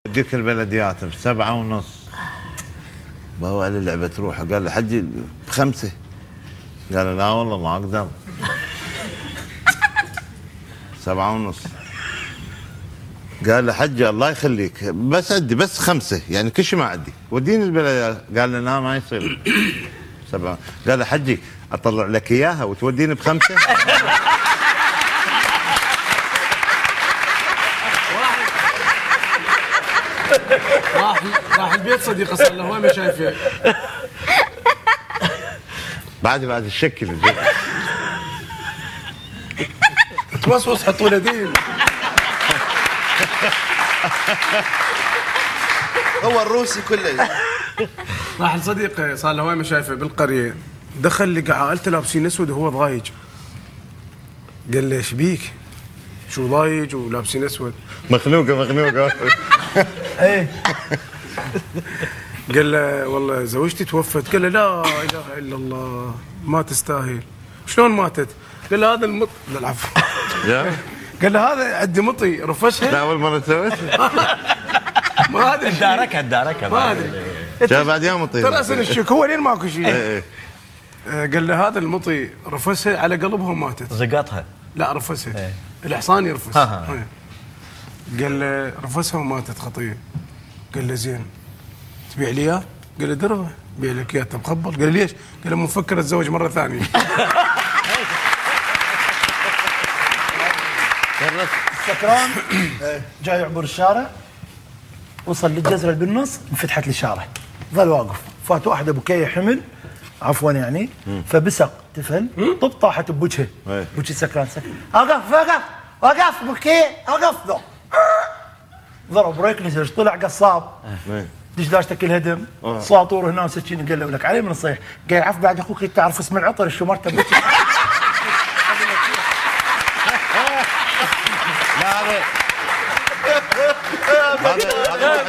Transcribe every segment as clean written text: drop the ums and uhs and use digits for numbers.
وديك البلديات ب7:30. بابا قال لي اللعبه تروح، قال لي حجي ب5. قال لا والله ما اقدر. 7:30. قال له حجي الله يخليك بس عدي بس 5 يعني كل شيء ما عدي وديني البلديات. قال له لا ما يصير. 7. قال له حجي اطلع لك اياها وتوديني ب5. راح البيت صديقه صار له وين ما شايفه بعد الشكل توسوس حطوا له دين. هو الروسي كله. راح لصديقه صار له وين ما شايفه بالقريه، دخل لقى عائلته لابسين اسود وهو ضايج. قال له ايش بيك؟ شو ضايج ولابسين اسود؟ مخنوقه. ايه. قال له والله زوجتي توفت. قال له لا اله الا الله ما تستاهل. شلون ماتت؟ قال له هذا المط العفو. قال له هذا عندي مطي رفشها. لا اول مره سويت. ما ادري داركها ما ادري. جاء بعد يوم مطي. ترى اسال الشك هو لين ماكو شيء. قال له هذا المطي رفسها على قلبها وماتت. زقطها. لا رفسها. الحصان يرفس. قال له رفسها وماتت خطيه. قال له زين تبيع لي اياه؟ قال له درهم بيع لك اياه. انت مخبل؟ قال له ليش؟ قال له مفكر اتزوج مره ثانيه. سكران جاي يعبر الشارع، وصل للجزره اللي بالنص انفتحت لي الشارع، ظل واقف. فات واحده بكيه حمل عفوا يعني، فبسق تفل طب طاحت بوجهه. بوجه سكران. وقف بكيه وقف. ضرب بريك نزل طلع قصاب. دجاجتك الهدم ساطور هنا وسكين. قال له لك علي من الصيح. قال عف بعد اخوك تعرف اسم العطر شو مرته.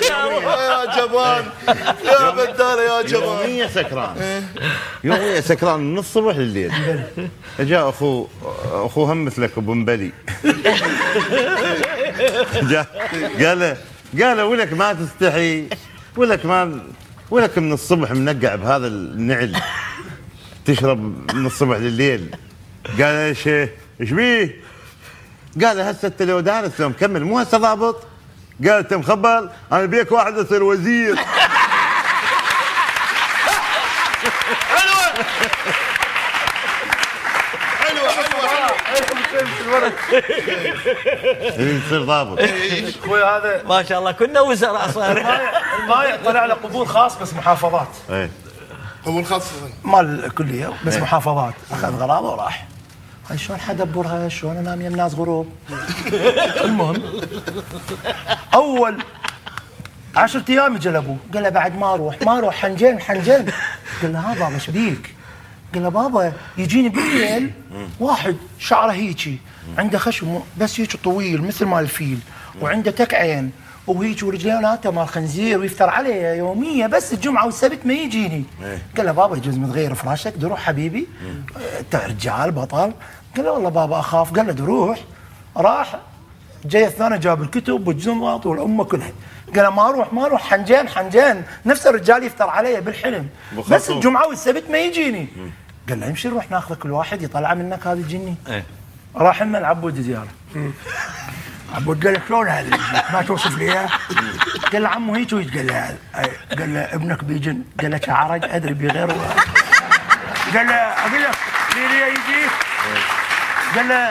يا جبان يا بدال يا جبان. يوميا سكران. يوميا سكران من الصبح لليل. جاء اخوه هم مثلك ابو مبلي. قال له ولك ما تستحي، ولك من الصبح منقع بهذا النعل تشرب من الصبح لليل. قال ايش بيه؟ قال هسه انت لو دارس لو مكمل مو هسه ضابط. قال انت مخبل انا بيك واحد يصير وزير. يصير ضابط. اخوي هذا ما شاء الله كنا وزراء صار. المايع طلع له قبول خاص بس محافظات. قبول خاص مال الكليه بس محافظات. اخذ غراضه وراح. هاي شلون حدبرها؟ شلون انام يم ناس غروب؟ المهم اول 10 ايام اجى لابوه. قال له بعد ما اروح حنجن. قال له ها بابا ايش بيك؟ قال له بابا يجيني بالليل واحد شعره هيجي عنده خشم بس هيك طويل مثل مال الفيل وعنده تكعين وهيك ورجليناته مال خنزير ويفتر عليه يوميا بس الجمعه والسبت ما يجيني. قال له بابا يجوز متغير فراشك دروح حبيبي انت رجال بطل. قال له والله بابا اخاف. قال له دروح. راح جاي الثاني جاب الكتب والجنط والامه كلها. قال له ما اروح حنجان نفس الرجال يفتر علي بالحلم بس الجمعه والسبت ما يجيني. قال له امشي نروح ناخذ كل واحد يطلع منك هذا الجني. راح من عبود زياره. عبود قال له شلون هذا ما توصف لي اياه؟ قال له عمو هيك وهيك. قال له ابنك بيجن. قال له شعرج ادري بغير. قال له اقول لك ليليا يجيك. قال له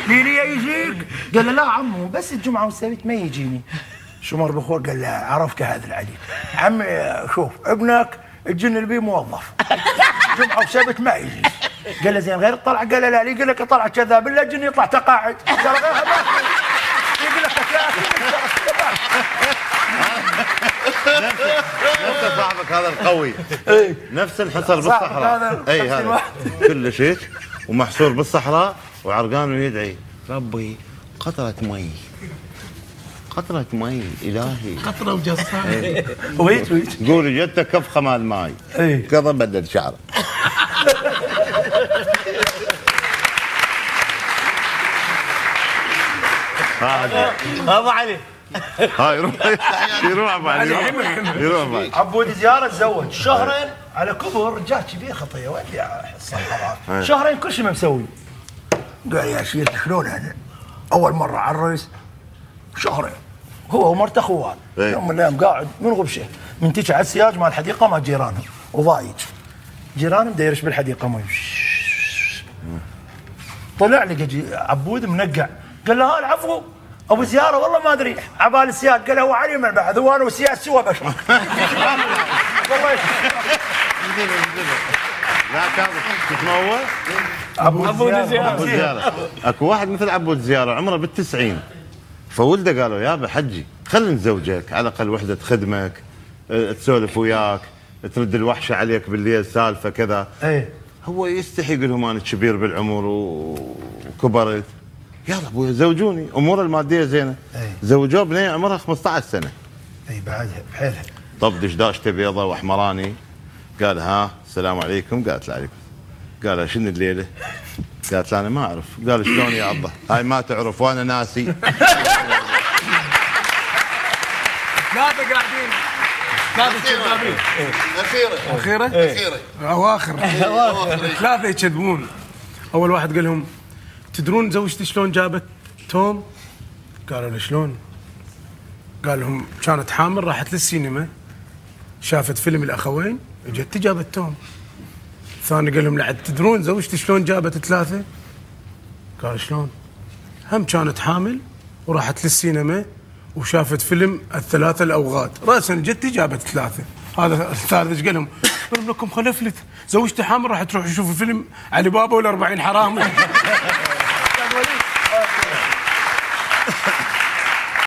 ليليا يجيك. قال له لا عمو بس الجمعه والسبت ما يجيني. شو مر بخور؟ قال له عرفت هذا العلي. عمي شوف ابنك الجن اللي بيه موظف جمعه وسبت ما يجي. قال له زين غير الطلعه؟ قال له لا لي قال لك طلع كذاب الا الجن يطلع تقاعد. ترى غيرها ما يقول لك نفس صاحبك هذا القوي. نفس الحصر بالصحراء. اي هذا كل شيء ومحصور بالصحراء وعرقان ويدعي ربي قطره مي الهي قطره وجصار. ويت قول جدتك كفخه مال ماي. كذا بدل شعره. ابو علي هاي يروح بعد يروح بعد. عبود زياره تزوج شهرين على كبر، جات كذي خطيه وين يا الصحراء شهرين كل شيء ما مسوي. قال يا شيخ شلون انا اول مره عرس شهرين هو ومرته اخوان. يوم من الايام قاعد من غبشه من تجي على السياج مال الحديقه مال جيرانهم وضايج جيرانهم دايرش بالحديقه ما طلع لي عبود منقع قال له العفو ابو زياره والله ما ادري عبال السياج. قال هو علي من بعد وانا والسياج سوا بشر. والله لا كان تتموت عبود زياره. اكو واحد مثل عبود زياره عمره بال90 فولده قالوا يابا حجي خلينا نزوجك على الاقل وحده تخدمك تسولف وياك ترد الوحشه عليك بالليل سالفه كذا. ايه هو يستحي يقول لهم انا كبير بالعمر وكبرت. يلا ابوي زوجوني اموره الماديه زينه. زوجوه بنيه عمرها 15 سنه. اي بعدها بحيلها. طب دشداشته بيضه واحمراني. قال ها السلام عليكم. قالت له عليكم. قال شنو الليله؟ قالت له انا ما اعرف. قال شلون يا عبه هاي ما تعرف وانا ناسي. ثلاثة قاعدين ثلاثة كذابين. أخيرة؟ أواخر ثلاثة يكذبون. أول واحد قال لهم تدرون زوجتي شلون جابت توم؟ قالوا له شلون؟ قال لهم كانت حامل راحت للسينما شافت فيلم الأخوين وجت جابت توم. الثاني قال لهم لعد تدرون زوجتي شلون جابت ثلاثة؟ قال شلون؟ هم كانت حامل وراحت للسينما وشافت فيلم الثلاثة الأوغاد رأسا جتي جابت ثلاثة. هذا الثالث ايش قال لهم؟ قال لكم خلفلت زوجتي حامل راح تروح تشوف الفيلم علي بابا وال40 حرامي.